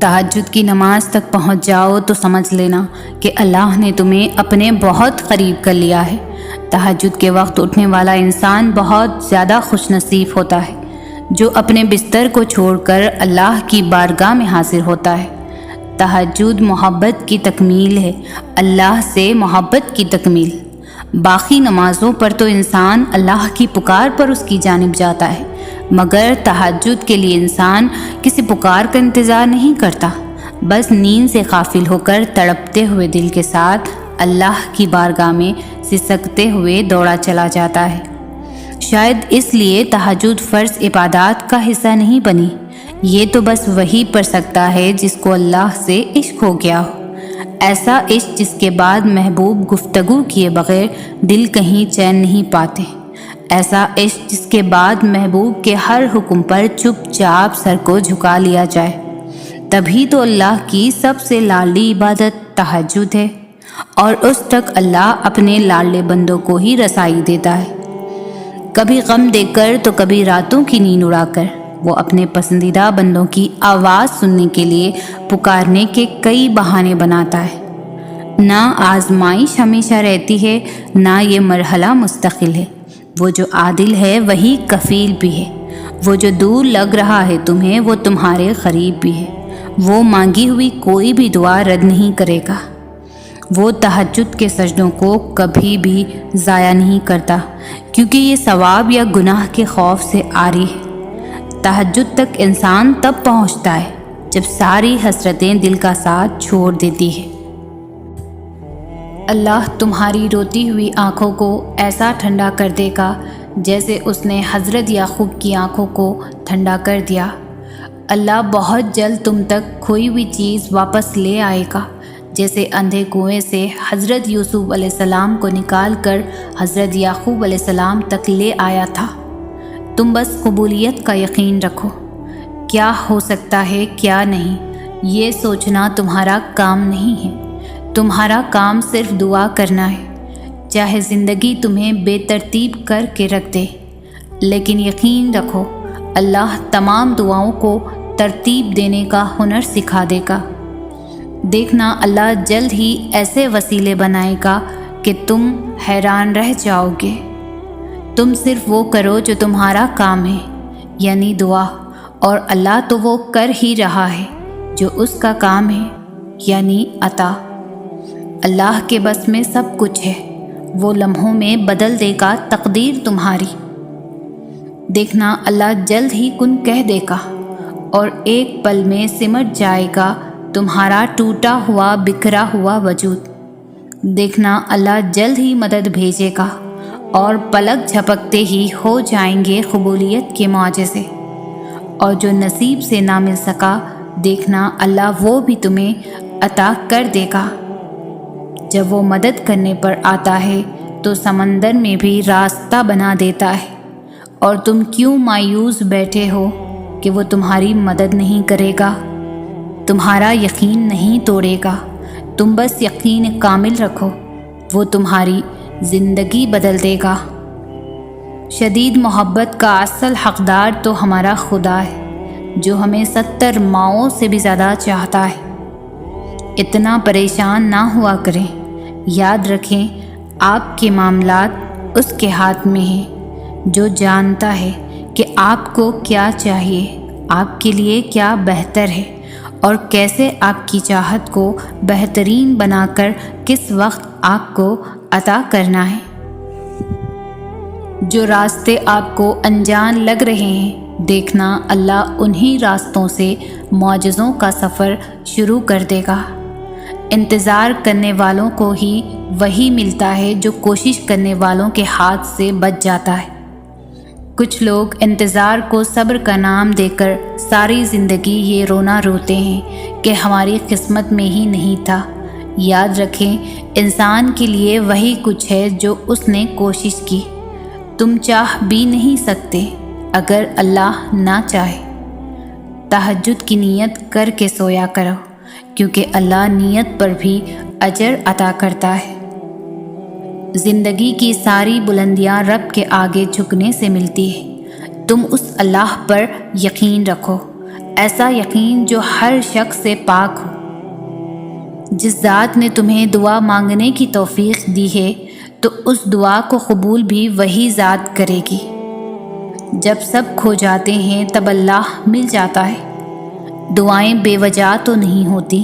تہجد کی نماز تک پہنچ جاؤ تو سمجھ لینا کہ اللہ نے تمہیں اپنے بہت قریب کر لیا ہے۔ تہجد کے وقت اٹھنے والا انسان بہت زیادہ خوش نصیب ہوتا ہے جو اپنے بستر کو چھوڑ کر اللہ کی بارگاہ میں حاضر ہوتا ہے۔ تہجد محبت کی تکمیل ہے، اللہ سے محبت کی تکمیل۔ باقی نمازوں پر تو انسان اللہ کی پکار پر اس کی جانب جاتا ہے، مگر تہجد کے لیے انسان کسی پکار کا انتظار نہیں کرتا، بس نیند سے غافل ہو کر تڑپتے ہوئے دل کے ساتھ اللہ کی بارگاہ میں سسکتے ہوئے دوڑا چلا جاتا ہے۔ شاید اس لیے تہجد فرض عبادات کا حصہ نہیں بنی، یہ تو بس وہی پڑھ سکتا ہے جس کو اللہ سے عشق ہو گیا ہو، ایسا عشق جس کے بعد محبوب گفتگو کیے بغیر دل کہیں چین نہیں پاتے، ایسا عشق جس کے بعد محبوب کے ہر حکم پر چپ چاپ سر کو جھکا لیا جائے۔ تبھی تو اللہ کی سب سے لاڈلی عبادت تہجد ہے، اور اس تک اللہ اپنے لاڈلے بندوں کو ہی رسائی دیتا ہے۔ کبھی غم دے کر تو کبھی راتوں کی نیند اڑا کر وہ اپنے پسندیدہ بندوں کی آواز سننے کے لیے پکارنے کے کئی بہانے بناتا ہے۔ نہ آزمائش ہمیشہ رہتی ہے، نہ یہ مرحلہ مستقل ہے۔ وہ جو عادل ہے وہی کفیل بھی ہے، وہ جو دور لگ رہا ہے تمہیں وہ تمہارے قریب بھی ہے۔ وہ مانگی ہوئی کوئی بھی دعا رد نہیں کرے گا۔ وہ تہجد کے سجدوں کو کبھی بھی ضائع نہیں کرتا، کیونکہ یہ ثواب یا گناہ کے خوف سے عاری ہے۔ تہجد تک انسان تب پہنچتا ہے جب ساری حسرتیں دل کا ساتھ چھوڑ دیتی ہے۔ اللہ تمہاری روتی ہوئی آنکھوں کو ایسا ٹھنڈا کر دے گا جیسے اس نے حضرت یعقوب کی آنکھوں کو ٹھنڈا کر دیا۔ اللہ بہت جلد تم تک کھوئی ہوئی چیز واپس لے آئے گا، جیسے اندھے کنویں سے حضرت یوسف علیہ السلام کو نکال کر حضرت یعقوب علیہ السلام تک لے آیا تھا۔ تم بس قبولیت کا یقین رکھو، کیا ہو سکتا ہے کیا نہیں یہ سوچنا تمہارا کام نہیں ہے، تمہارا کام صرف دعا کرنا ہے، چاہے زندگی تمہیں بے ترتیب کر کے رکھ دے، لیکن یقین رکھو اللہ تمام دعاؤں کو ترتیب دینے کا ہنر سکھا دے گا۔ دیکھنا اللہ جلد ہی ایسے وسیلے بنائے گا کہ تم حیران رہ جاؤ گے۔ تم صرف وہ کرو جو تمہارا کام ہے، یعنی دعا، اور اللہ تو وہ کر ہی رہا ہے جو اس کا کام ہے، یعنی عطا۔ اللہ کے بس میں سب کچھ ہے، وہ لمحوں میں بدل دے گا تقدیر تمہاری۔ دیکھنا اللہ جلد ہی کن کہہ دے گا اور ایک پل میں سمٹ جائے گا تمہارا ٹوٹا ہوا بکھرا ہوا وجود۔ دیکھنا اللہ جلد ہی مدد بھیجے گا اور پلک جھپکتے ہی ہو جائیں گے قبولیت کے معجزے۔ اور جو نصیب سے نہ مل سکا، دیکھنا اللہ وہ بھی تمہیں عطا کر دے گا۔ جب وہ مدد کرنے پر آتا ہے تو سمندر میں بھی راستہ بنا دیتا ہے، اور تم کیوں مایوس بیٹھے ہو کہ وہ تمہاری مدد نہیں کرے گا؟ تمہارا یقین نہیں توڑے گا، تم بس یقین کامل رکھو، وہ تمہاری زندگی بدل دے گا۔ شدید محبت کا اصل حقدار تو ہمارا خدا ہے، جو ہمیں 70 ماؤں سے بھی زیادہ چاہتا ہے۔ اتنا پریشان نہ ہوا کریں، یاد رکھیں آپ کے معاملات اس کے ہاتھ میں ہیں، جو جانتا ہے کہ آپ کو کیا چاہیے، آپ کے لیے کیا بہتر ہے، اور کیسے آپ کی چاہت کو بہترین بنا کر کس وقت آپ کو عطا کرنا ہے۔ جو راستے آپ کو انجان لگ رہے ہیں، دیکھنا اللہ انہی راستوں سے معجزوں کا سفر شروع کر دے گا۔ انتظار کرنے والوں کو ہی وہی ملتا ہے جو کوشش کرنے والوں کے ہاتھ سے بچ جاتا ہے۔ کچھ لوگ انتظار کو صبر کا نام دے کر ساری زندگی یہ رونا روتے ہیں کہ ہماری قسمت میں ہی نہیں تھا۔ یاد رکھیں انسان کے لیے وہی کچھ ہے جو اس نے کوشش کی۔ تم چاہ بھی نہیں سکتے اگر اللہ نہ چاہے۔ تہجد کی نیت کر کے سویا کرو، کیونکہ اللہ نیت پر بھی اجر عطا کرتا ہے۔ زندگی کی ساری بلندیاں رب کے آگے جھکنے سے ملتی ہے۔ تم اس اللہ پر یقین رکھو، ایسا یقین جو ہر شک سے پاک ہو۔ جس ذات نے تمہیں دعا مانگنے کی توفیق دی ہے تو اس دعا کو قبول بھی وہی ذات کرے گی۔ جب سب کھو جاتے ہیں تب اللہ مل جاتا ہے۔ دعائیں بے وجہ تو نہیں ہوتی،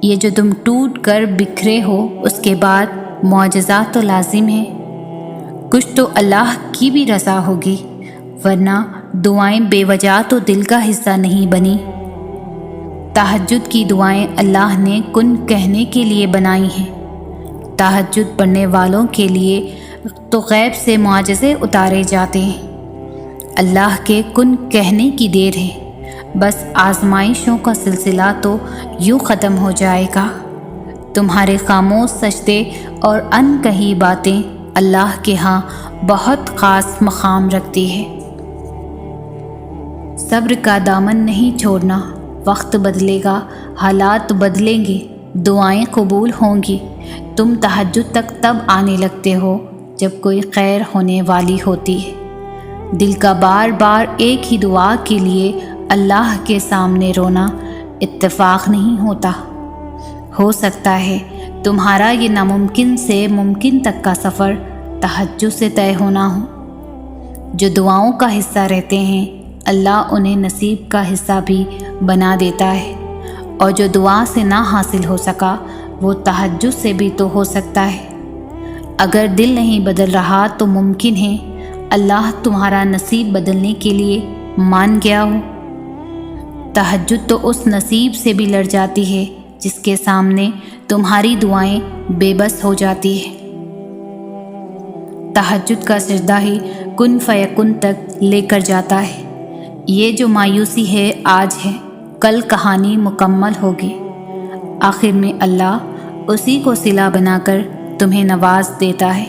یہ جو تم ٹوٹ کر بکھرے ہو اس کے بعد معجزات تو لازم ہے۔ کچھ تو اللہ کی بھی رضا ہوگی، ورنہ دعائیں بے وجہ تو دل کا حصہ نہیں بنی۔ تہجد کی دعائیں اللہ نے کن کہنے کے لیے بنائی ہیں۔ تہجد پڑھنے والوں کے لیے تو غیب سے معجزے اتارے جاتے ہیں۔ اللہ کے کن کہنے کی دیر ہے، بس آزمائشوں کا سلسلہ تو یوں ختم ہو جائے گا۔ تمہارے خاموش سجدے اور ان کہی باتیں اللہ کے ہاں بہت خاص مقام رکھتی ہے۔ صبر کا دامن نہیں چھوڑنا، وقت بدلے گا، حالات بدلیں گے، دعائیں قبول ہوں گی۔ تم تہجد تک تب آنے لگتے ہو جب کوئی خیر ہونے والی ہوتی ہے۔ دل کا بار بار ایک ہی دعا کے لیے اللہ کے سامنے رونا اتفاق نہیں ہوتا۔ ہو سکتا ہے تمہارا یہ ناممکن سے ممکن تک کا سفر تہجد سے طے ہونا ہو۔ جو دعاؤں کا حصہ رہتے ہیں اللہ انہیں نصیب کا حصہ بھی بنا دیتا ہے، اور جو دعا سے نہ حاصل ہو سکا وہ تہجد سے بھی تو ہو سکتا ہے۔ اگر دل نہیں بدل رہا تو ممکن ہے اللہ تمہارا نصیب بدلنے کے لیے مان گیا ہو۔ تہجد تو اس نصیب سے بھی لڑ جاتی ہے جس کے سامنے تمہاری دعائیں بے بس ہو جاتی ہیں۔ تہجد کا سجدہ ہی کن فیکن تک لے کر جاتا ہے۔ یہ جو مایوسی ہے آج ہے، کل کہانی مکمل ہوگی۔ آخر میں اللہ اسی کو صلہ بنا کر تمہیں نواز دیتا ہے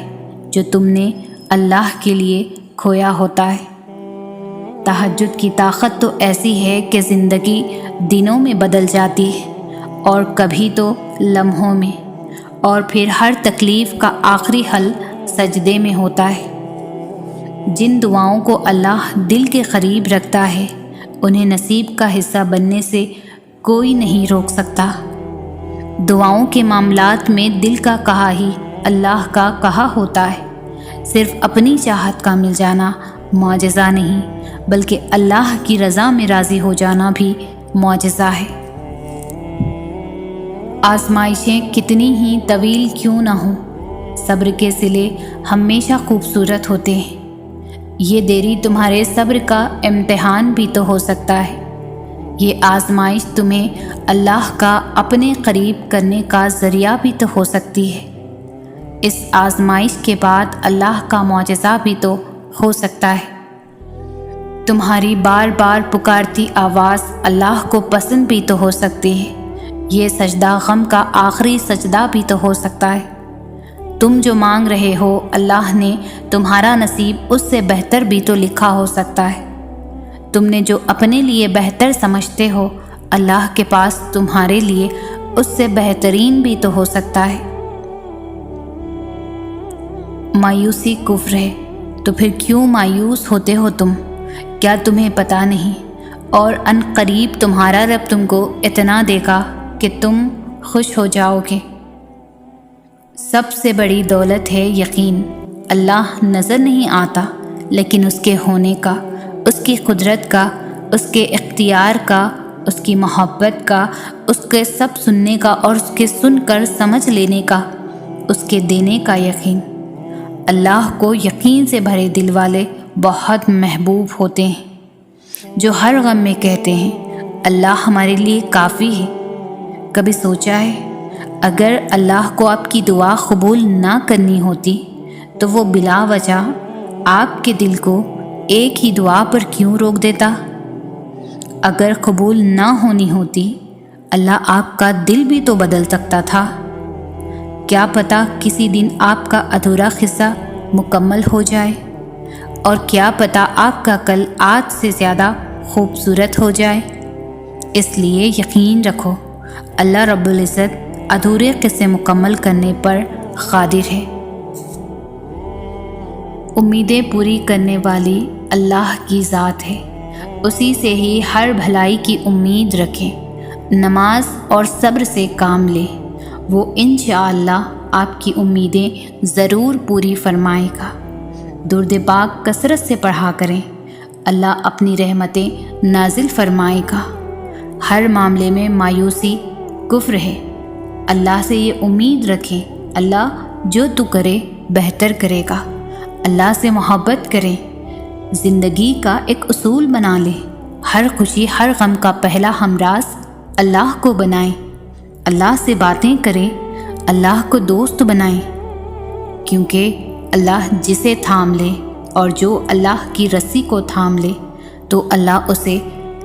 جو تم نے اللہ کے لیے کھویا ہوتا ہے۔ تہجد کی طاقت تو ایسی ہے کہ زندگی دنوں میں بدل جاتی ہے، اور کبھی تو لمحوں میں، اور پھر ہر تکلیف کا آخری حل سجدے میں ہوتا ہے۔ جن دعاؤں کو اللہ دل کے قریب رکھتا ہے انہیں نصیب کا حصہ بننے سے کوئی نہیں روک سکتا۔ دعاؤں کے معاملات میں دل کا کہا ہی اللہ کا کہا ہوتا ہے۔ صرف اپنی چاہت کا مل جانا معجزہ نہیں، بلکہ اللہ کی رضا میں راضی ہو جانا بھی معجزہ ہے۔ آزمائشیں کتنی ہی طویل کیوں نہ ہوں، صبر کے صلے ہمیشہ خوبصورت ہوتے ہیں۔ یہ دیری تمہارے صبر کا امتحان بھی تو ہو سکتا ہے۔ یہ آزمائش تمہیں اللہ کا اپنے قریب کرنے کا ذریعہ بھی تو ہو سکتی ہے۔ اس آزمائش کے بعد اللہ کا معجزہ بھی تو ہو سکتا ہے۔ تمہاری بار بار پکارتی آواز اللہ کو پسند بھی تو ہو سکتی ہے۔ یہ سجدہ غم کا آخری سجدہ بھی تو ہو سکتا ہے۔ تم جو مانگ رہے ہو اللہ نے تمہارا نصیب اس سے بہتر بھی تو لکھا ہو سکتا ہے۔ تم نے جو اپنے لیے بہتر سمجھتے ہو اللہ کے پاس تمہارے لیے اس سے بہترین بھی تو ہو سکتا ہے۔ مایوسی کفر ہے، تو پھر کیوں مایوس ہوتے ہو تم؟ کیا تمہیں پتہ نہیں؟ اور ان قریب تمہارا رب تم کو اتنا دے گا کہ تم خوش ہو جاؤ گے۔ سب سے بڑی دولت ہے یقین۔ اللہ نظر نہیں آتا، لیکن اس کے ہونے کا، اس کی قدرت کا، اس کے اختیار کا، اس کی محبت کا، اس کے سب سننے کا اور اس کے سن کر سمجھ لینے کا، اس کے دینے کا یقین۔ اللہ کو یقین سے بھرے دل والے بہت محبوب ہوتے ہیں، جو ہر غم میں کہتے ہیں اللہ ہمارے لیے کافی ہے۔ کبھی سوچا ہے اگر اللہ کو آپ کی دعا قبول نہ کرنی ہوتی تو وہ بلا وجہ آپ کے دل کو ایک ہی دعا پر کیوں روک دیتا؟ اگر قبول نہ ہونی ہوتی اللہ آپ کا دل بھی تو بدل سکتا تھا۔ کیا پتہ کسی دن آپ کا ادھورا قصہ مکمل ہو جائے، اور کیا پتہ آپ کا کل آج سے زیادہ خوبصورت ہو جائے۔ اس لیے یقین رکھو اللہ رب العزت ادھورے قصے مکمل کرنے پر قادر ہے۔ امیدیں پوری کرنے والی اللہ کی ذات ہے، اسی سے ہی ہر بھلائی کی امید رکھیں۔ نماز اور صبر سے کام لیں، وہ انشاءاللہ آپ کی امیدیں ضرور پوری فرمائے گا۔ درود پاک کثرت سے پڑھا کریں، اللہ اپنی رحمتیں نازل فرمائے گا۔ ہر معاملے میں مایوسی کفر ہے، اللہ سے یہ امید رکھیں اللہ جو تو کرے بہتر کرے گا۔ اللہ سے محبت کریں، زندگی کا ایک اصول بنا لیں، ہر خوشی ہر غم کا پہلا ہمراز اللہ کو بنائیں۔ اللہ سے باتیں کریں، اللہ کو دوست بنائیں، کیونکہ اللہ جسے تھام لے اور جو اللہ کی رسی کو تھام لے تو اللہ اسے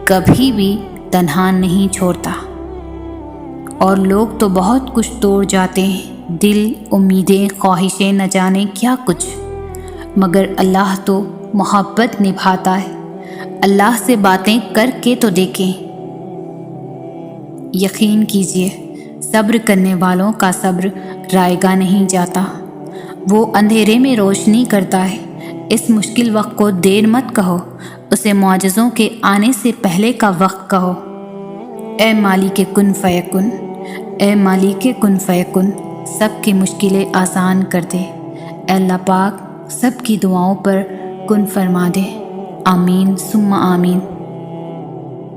کبھی بھی تنہا نہیں چھوڑتا۔ اور لوگ تو بہت کچھ توڑ جاتے ہیں، دل، امیدیں، خواہشیں، نہ جانے کیا کچھ، مگر اللہ تو محبت نبھاتا ہے۔ اللہ سے باتیں کر کے تو دیکھیں۔ یقین کیجئے صبر کرنے والوں کا صبر رائے گا نہیں جاتا، وہ اندھیرے میں روشنی کرتا ہے۔ اس مشکل وقت کو دیر مت کہو، اسے معجزوں کے آنے سے پہلے کا وقت کہو۔ اے مالک کن فیکن، اے مالک کن فیکن، سب کی مشکلیں آسان کر دے۔ اے اللہ پاک سب کی دعاؤں پر کن فرما دے۔ آمین ثم آمین۔